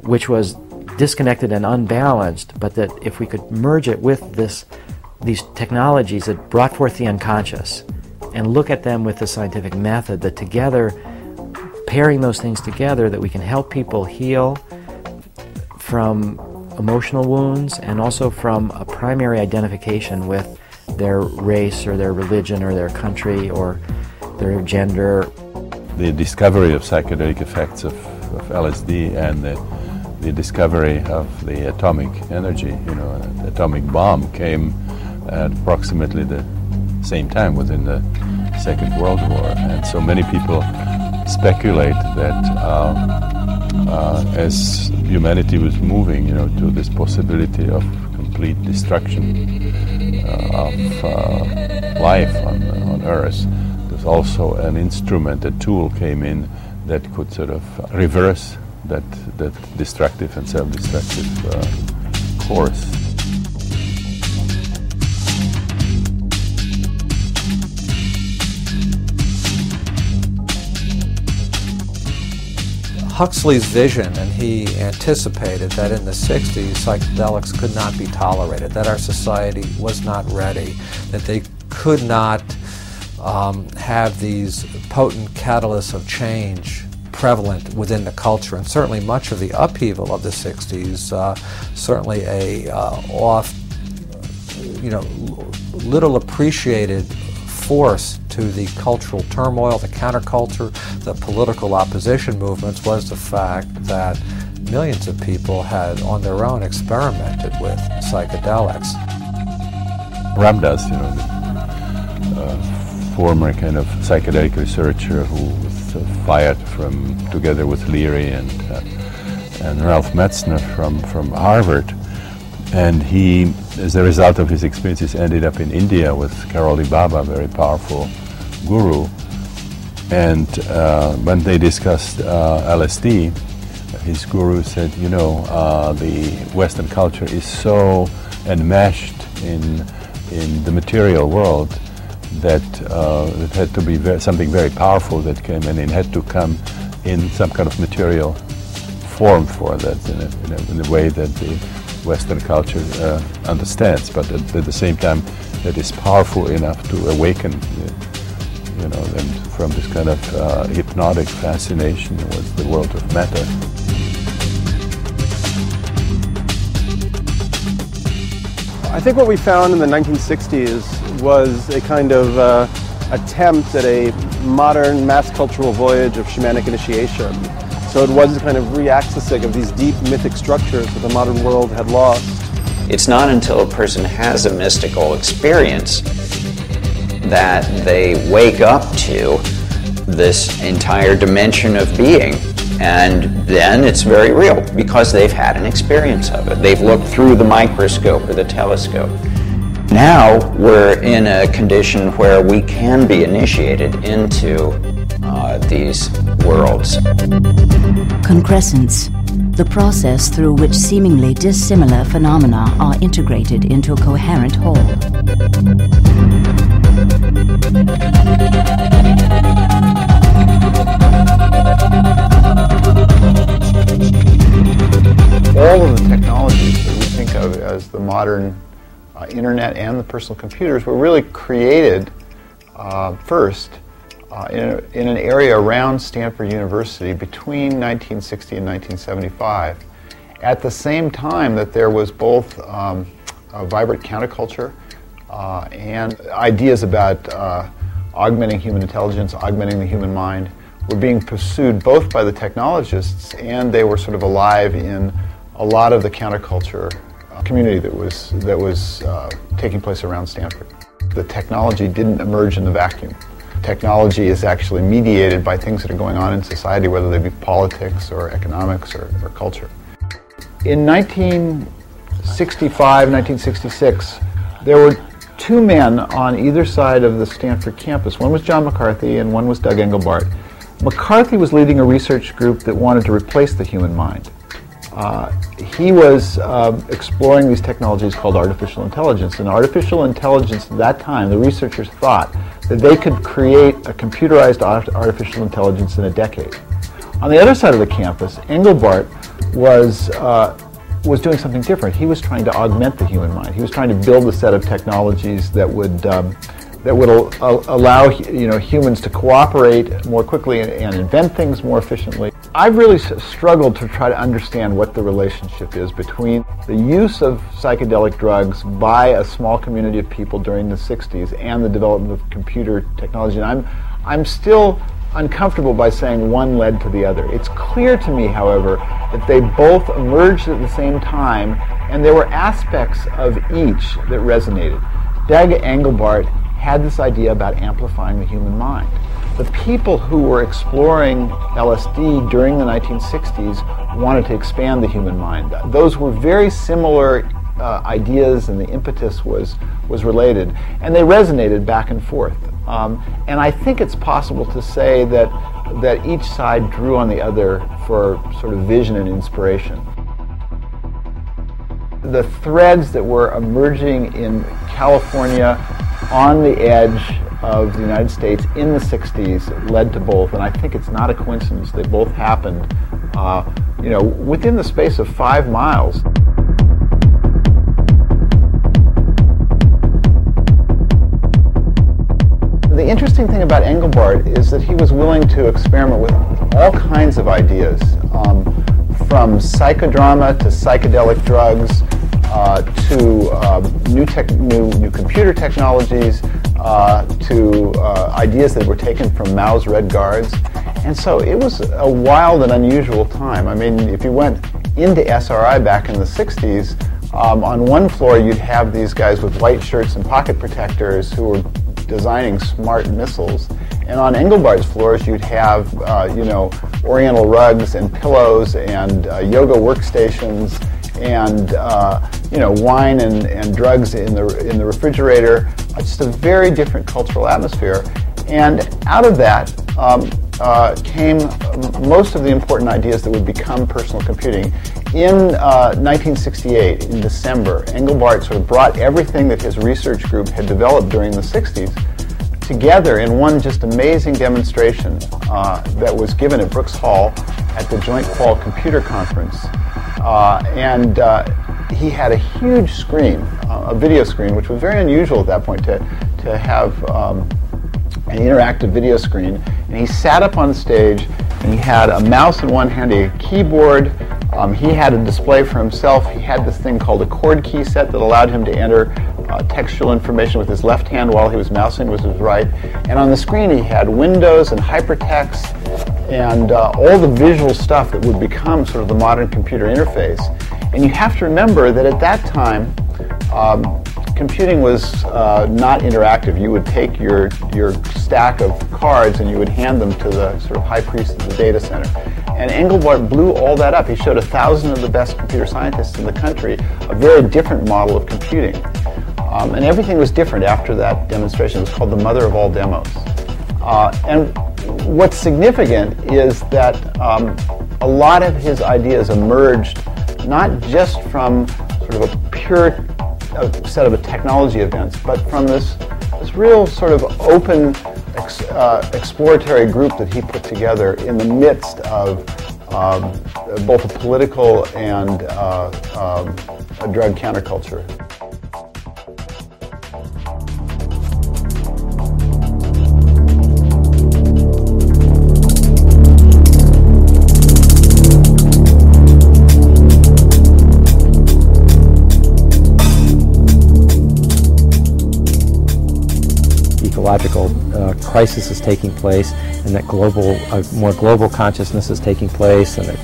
which was disconnected and unbalanced, but that if we could merge it with these technologies that brought forth the unconscious, and look at them with the scientific method, that together, pairing those things together, that we can help people heal from emotional wounds and also from a primary identification with their race or their religion or their country or their gender. The discovery of psychedelic effects of LSD and the discovery of the atomic energy, the atomic bomb came at approximately the same time within the Second World War, and so many people speculate that as humanity was moving, to this possibility of complete destruction of life on Earth, there's also an instrument, a tool came in that could sort of reverse that destructive and self-destructive course. Huxley's vision, and he anticipated that in the 60s psychedelics could not be tolerated, that our society was not ready, that they could not have these potent catalysts of change prevalent within the culture. And certainly much of the upheaval of the 60s, certainly a little appreciated force to the cultural turmoil, the counterculture, the political opposition movements, was the fact that millions of people had on their own experimented with psychedelics. Ramdas, former kind of psychedelic researcher who was fired together with Leary and Ralph Metzner from Harvard. And he, as a result of his experiences, ended up in India with Karoli Baba, a very powerful guru. And when they discussed LSD, his guru said, the Western culture is so enmeshed in the material world that it had to be something very powerful that came in, and it had to come in some kind of material form for that, in a way that the Western culture understands, but at the same time that is powerful enough to awaken, them from this kind of hypnotic fascination with the world of matter. I think what we found in the 1960s was a kind of attempt at a modern mass cultural voyage of shamanic initiation. So it was a kind of reaccessing of these deep mythic structures that the modern world had lost. It's not until a person has a mystical experience that they wake up to this entire dimension of being. And then it's very real because they've had an experience of it. They've looked through the microscope or the telescope. Now we're in a condition where we can be initiated into these worlds. Concrescence, the process through which seemingly dissimilar phenomena are integrated into a coherent whole. modern internet and the personal computers were really created first in an area around Stanford University between 1960 and 1975, at the same time that there was both a vibrant counterculture and ideas about augmenting human intelligence, augmenting the human mind, were being pursued both by the technologists, and they were sort of alive in a lot of the counterculture community that was taking place around Stanford. The technology didn't emerge in the vacuum. Technology is actually mediated by things that are going on in society, whether they be politics or economics or culture. In 1965, 1966, there were two men on either side of the Stanford campus. One was John McCarthy and one was Doug Engelbart. McCarthy was leading a research group that wanted to replace the human mind. He was exploring these technologies called artificial intelligence. And artificial intelligence at that time, the researchers thought that they could create a computerized artificial intelligence in a decade. On the other side of the campus, Engelbart was doing something different. He was trying to augment the human mind. He was trying to build a set of technologies that would allow humans to cooperate more quickly and invent things more efficiently. I've really struggled to try to understand what the relationship is between the use of psychedelic drugs by a small community of people during the 60s and the development of computer technology. And I'm still uncomfortable by saying one led to the other. It's clear to me, however, that they both emerged at the same time, and there were aspects of each that resonated. Doug Engelbart had this idea about amplifying the human mind. The people who were exploring LSD during the 1960s wanted to expand the human mind. Those were very similar ideas, and the impetus was related, and they resonated back and forth. And I think it's possible to say that each side drew on the other for sort of vision and inspiration. The threads that were emerging in California on the edge of the United States in the 60s led to both, and I think it's not a coincidence. They both happened, within the space of 5 miles. The interesting thing about Engelbart is that he was willing to experiment with all kinds of ideas, from psychodrama to psychedelic drugs, to new computer technologies, to ideas that were taken from Mao's Red Guards. And so it was a wild and unusual time. I mean, if you went into SRI back in the 60s, on one floor you'd have these guys with white shirts and pocket protectors who were designing smart missiles. And on Engelbart's floors you'd have, oriental rugs and pillows and yoga workstations and wine and drugs in the refrigerator. Just a very different cultural atmosphere, and out of that came most of the important ideas that would become personal computing. In 1968, in December, Engelbart sort of brought everything that his research group had developed during the 60s together in one just amazing demonstration that was given at Brooks Hall at the Joint Qual Computer Conference. And he had a huge screen, a video screen, which was very unusual at that point to have an interactive video screen. And he sat up on stage, and he had a mouse in one hand, a keyboard. He had a display for himself. He had this thing called a chord key set that allowed him to enter textual information with his left hand while he was mousing with his right. And on the screen he had windows and hypertext and all the visual stuff that would become sort of the modern computer interface. And you have to remember that at that time, computing was not interactive. You would take your stack of cards and you would hand them to the sort of high priest of the data center. And Engelbart blew all that up. He showed 1,000 of the best computer scientists in the country a very different model of computing. And everything was different after that demonstration. It was called the mother of all demos. And what's significant is that a lot of his ideas emerged not just from sort of a pure set of technology events, but from this real sort of open exploratory group that he put together in the midst of both a political and a drug counterculture. ecological crisis is taking place, and that more global consciousness is taking place, and that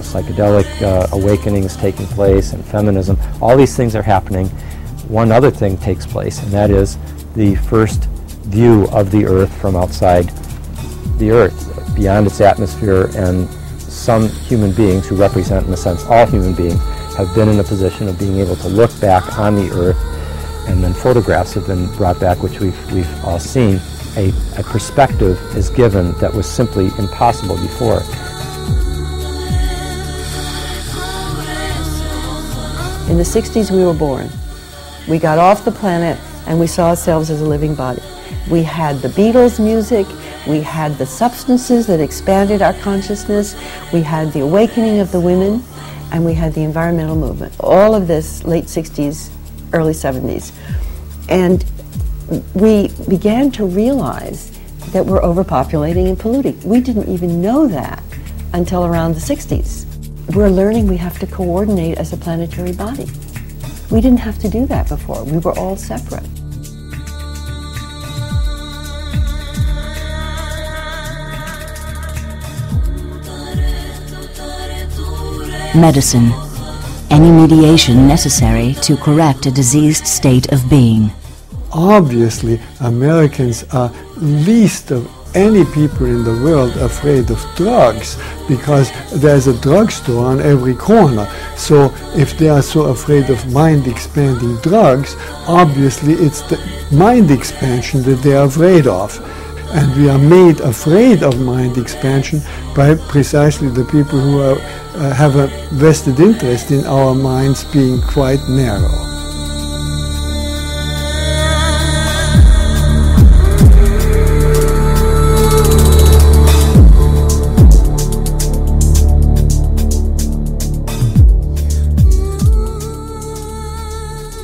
psychedelic awakening is taking place, and feminism. All these things are happening. One other thing takes place, and that is the first view of the Earth from outside the Earth, beyond its atmosphere, and some human beings, who represent, in a sense, all human beings, have been in a position of being able to look back on the Earth, and then photographs have been brought back, which we've all seen. A perspective is given that was simply impossible before. In the 60s we were born. We got off the planet and we saw ourselves as a living body. We had the Beatles music, we had the substances that expanded our consciousness, we had the awakening of the women, and we had the environmental movement. All of this late 60s, early 70s. And we began to realize that we're overpopulating and polluting. We didn't even know that until around the 60s. We're learning we have to coordinate as a planetary body. We didn't have to do that before. We were all separate. Medicine. Any mediation necessary to correct a diseased state of being. Obviously, Americans are least of any people in the world afraid of drugs, because there's a drugstore on every corner. So if they are so afraid of mind-expanding drugs, obviously it's the mind expansion that they are afraid of. And we are made afraid of mind expansion by precisely the people who have a vested interest in our minds being quite narrow.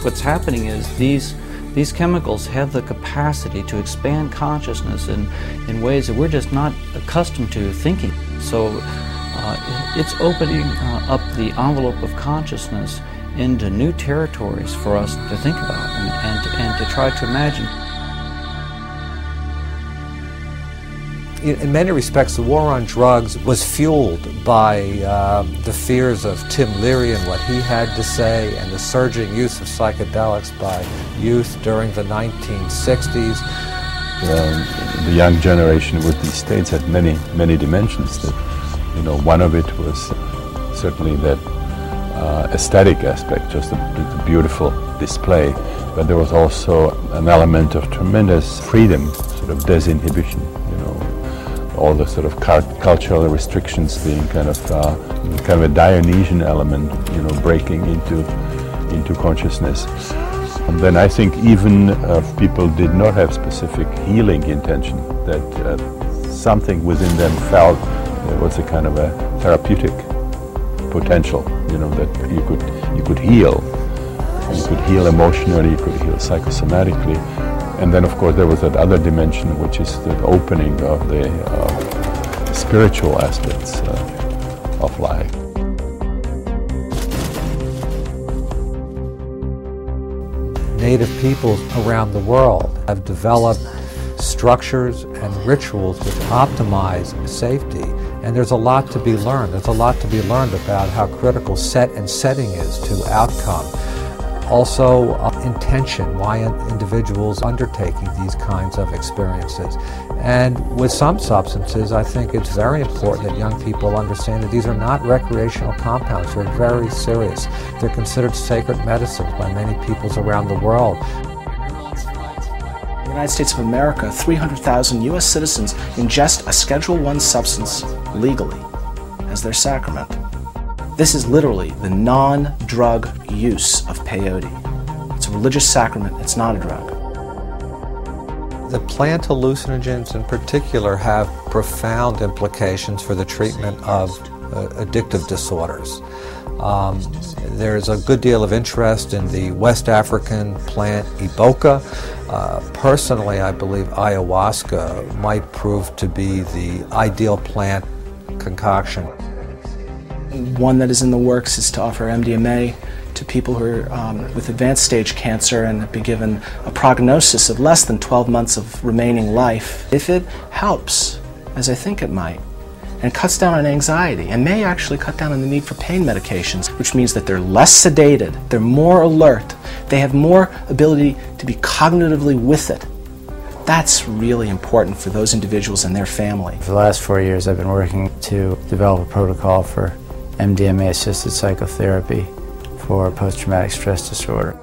What's happening is these chemicals have the capacity to expand consciousness in ways that we're just not accustomed to thinking. So it's opening up the envelope of consciousness into new territories for us to think about and to try to imagine. In many respects, the war on drugs was fueled by the fears of Tim Leary and what he had to say, and the surging use of psychedelics by youth during the 1960s. The young generation with these states had many dimensions. That, one of it was certainly that aesthetic aspect, just the beautiful display, but there was also an element of tremendous freedom, sort of disinhibition. All the sort of cultural restrictions being kind of a Dionysian element, breaking into consciousness. And then I think even people did not have specific healing intention, that something within them felt there was a kind of a therapeutic potential, that you could heal. You could heal emotionally, you could heal psychosomatically. And then, of course, there was that other dimension, which is the opening of the spiritual aspects of life. Native peoples around the world have developed structures and rituals which optimize safety. And there's a lot to be learned. There's a lot to be learned about how critical set and setting is to outcome. Also, intention, why individuals undertaking these kinds of experiences. And with some substances, I think it's very important that young people understand that these are not recreational compounds. They're very serious. They're considered sacred medicines by many peoples around the world. In the United States of America, 300,000 U.S. citizens ingest a Schedule I substance legally as their sacrament. This is literally the non-drug use of peyote. It's a religious sacrament, it's not a drug. The plant hallucinogens in particular have profound implications for the treatment of addictive disorders. There's a good deal of interest in the West African plant Iboga. Personally, I believe ayahuasca might prove to be the ideal plant concoction. One that is in the works is to offer MDMA to people who are with advanced stage cancer and have been given a prognosis of less than 12 months of remaining life, if it helps, as I think it might, and cuts down on anxiety and may actually cut down on the need for pain medications, which means that they're less sedated, they're more alert, they have more ability to be cognitively with it. That's really important for those individuals and their family. For the last 4 years, I've been working to develop a protocol for MDMA-assisted psychotherapy for post-traumatic stress disorder.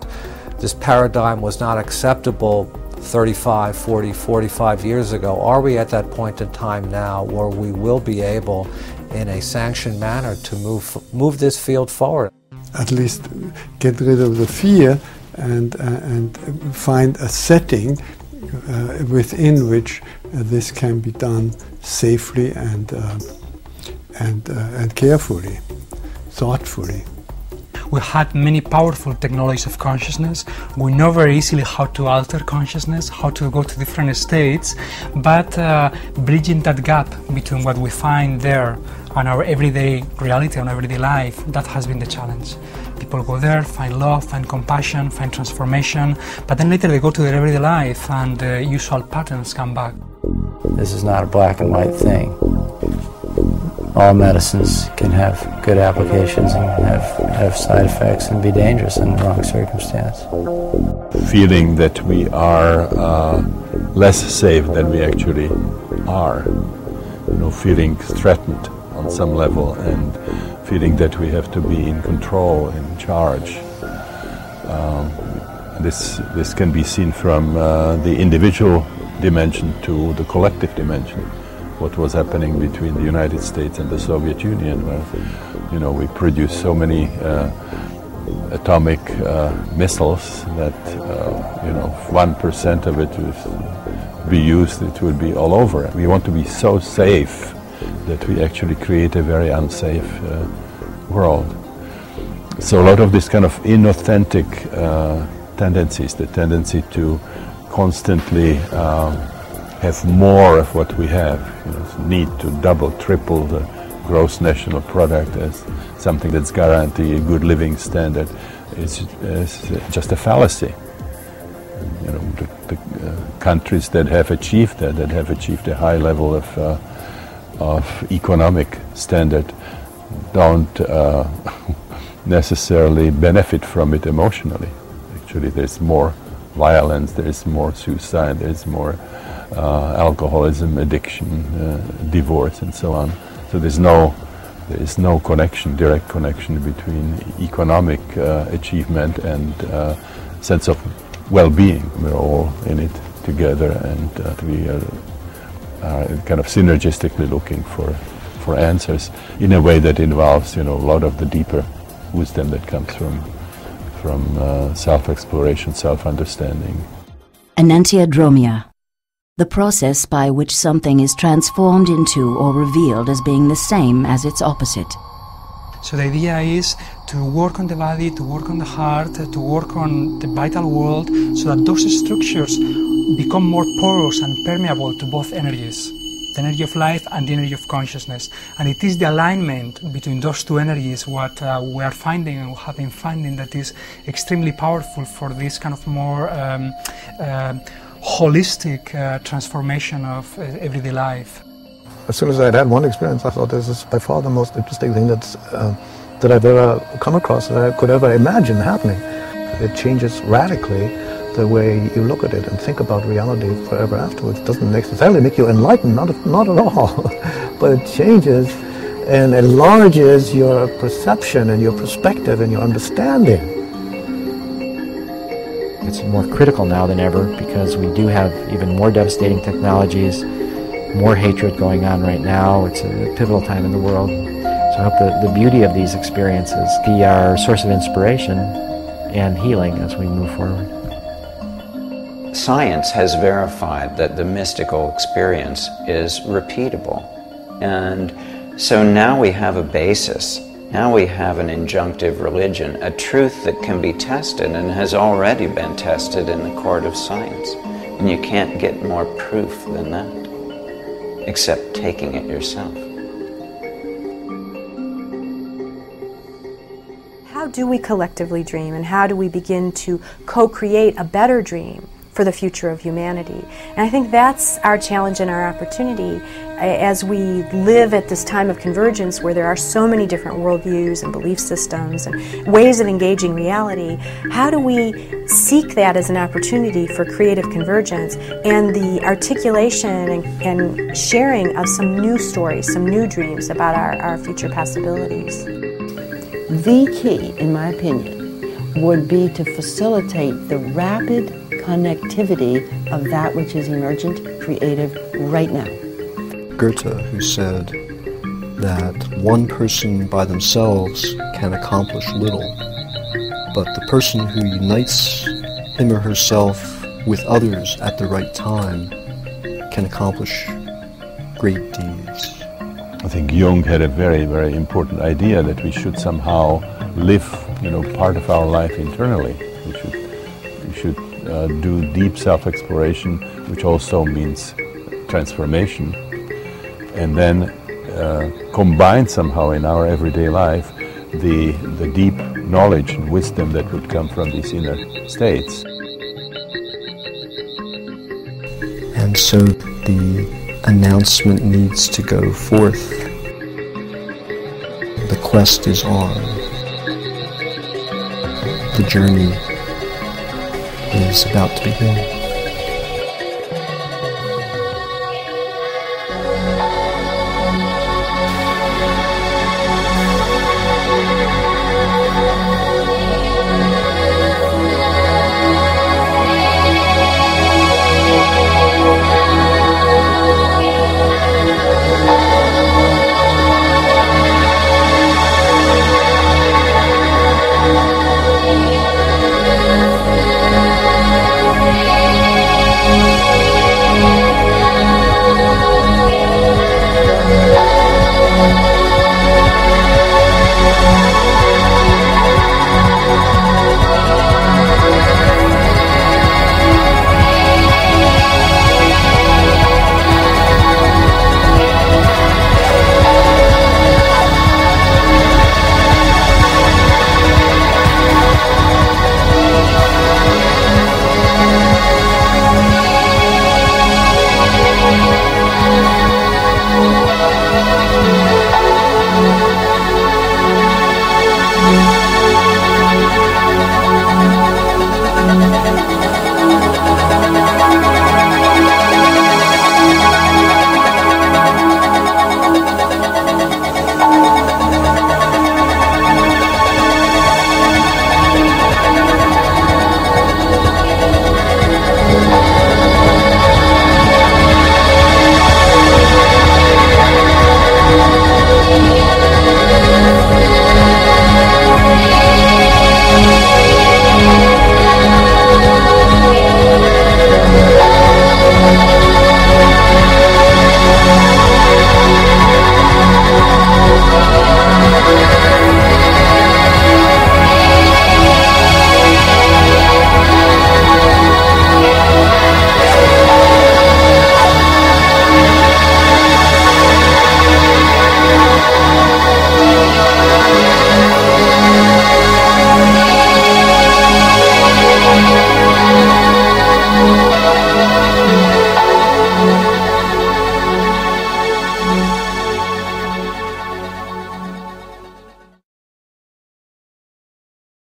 This paradigm was not acceptable 35, 40, 45 years ago. Are we at that point in time now where we will be able, in a sanctioned manner, to move this field forward? At least get rid of the fear and find a setting within which this can be done safely and carefully, thoughtfully. We had many powerful technologies of consciousness. We know very easily how to alter consciousness, how to go to different states, but bridging that gap between what we find there and our everyday reality and everyday life, that has been the challenge. People go there, find love, find compassion, find transformation, but then later they go to their everyday life and the usual patterns come back. This is not a black and white thing. All medicines can have good applications and have side effects and be dangerous in the wrong circumstance. Feeling that we are less safe than we actually are, feeling threatened on some level and feeling that we have to be in control, in charge. This can be seen from the individual dimension to the collective dimension. What was happening between the United States and the Soviet Union, where we produced so many atomic missiles that 1% of it would be used, it would be all over. We want to be so safe that we actually create a very unsafe world. So a lot of this kind of inauthentic tendencies, the tendency to constantly have more of what we have, need to double, triple the gross national product as something that's guarantee a good living standard is just a fallacy. The countries that have achieved that have achieved a high level of economic standard, don't necessarily benefit from it emotionally. Actually, there's more violence, there's more suicide, there's more alcoholism, addiction, divorce, and so on. So there is no connection, direct connection between economic achievement and sense of well-being. We're all in it together, and we are kind of synergistically looking for answers in a way that involves, a lot of the deeper wisdom that comes from self-exploration, self-understanding. Enantiodromia, the process by which something is transformed into or revealed as being the same as its opposite. So the idea is to work on the body, to work on the heart, to work on the vital world, so that those structures become more porous and permeable to both energies, the energy of life and the energy of consciousness. And it is the alignment between those two energies what we are finding and have been finding that is extremely powerful for this kind of more holistic transformation of everyday life. As soon as I'd had one experience, I thought this is by far the most interesting thing that I've ever come across, that I could ever imagine happening. It changes radically the way you look at it and think about reality forever afterwards. It doesn't necessarily make you enlightened, not at all, but it changes and enlarges your perception and your perspective and your understanding. It's more critical now than ever because we do have even more devastating technologies, more hatred going on right now. It's a pivotal time in the world. So I hope the beauty of these experiences be our source of inspiration and healing as we move forward. Science has verified that the mystical experience is repeatable. And so now we have a basis. Now we have an injunctive religion, a truth that can be tested and has already been tested in the court of science. And you can't get more proof than that, except taking it yourself. How do we collectively dream, and how do we begin to co-create a better dream for the future of humanity? And I think that's our challenge and our opportunity as we live at this time of convergence where there are so many different worldviews and belief systems and ways of engaging reality. How do we seek that as an opportunity for creative convergence and the articulation and sharing of some new stories, some new dreams about our future possibilities? The key, in my opinion, would be to facilitate the rapid connectivity of that which is emergent, creative, right now. Goethe, who said that one person by themselves can accomplish little, but the person who unites him or herself with others at the right time can accomplish great deeds. I think Jung had a very, very important idea that we should somehow live, part of our life internally. We should do deep self-exploration, which also means transformation, and then combine somehow in our everyday life the deep knowledge and wisdom that would come from these inner states. And so the announcement needs to go forth. The quest is on. The journey is about to begin.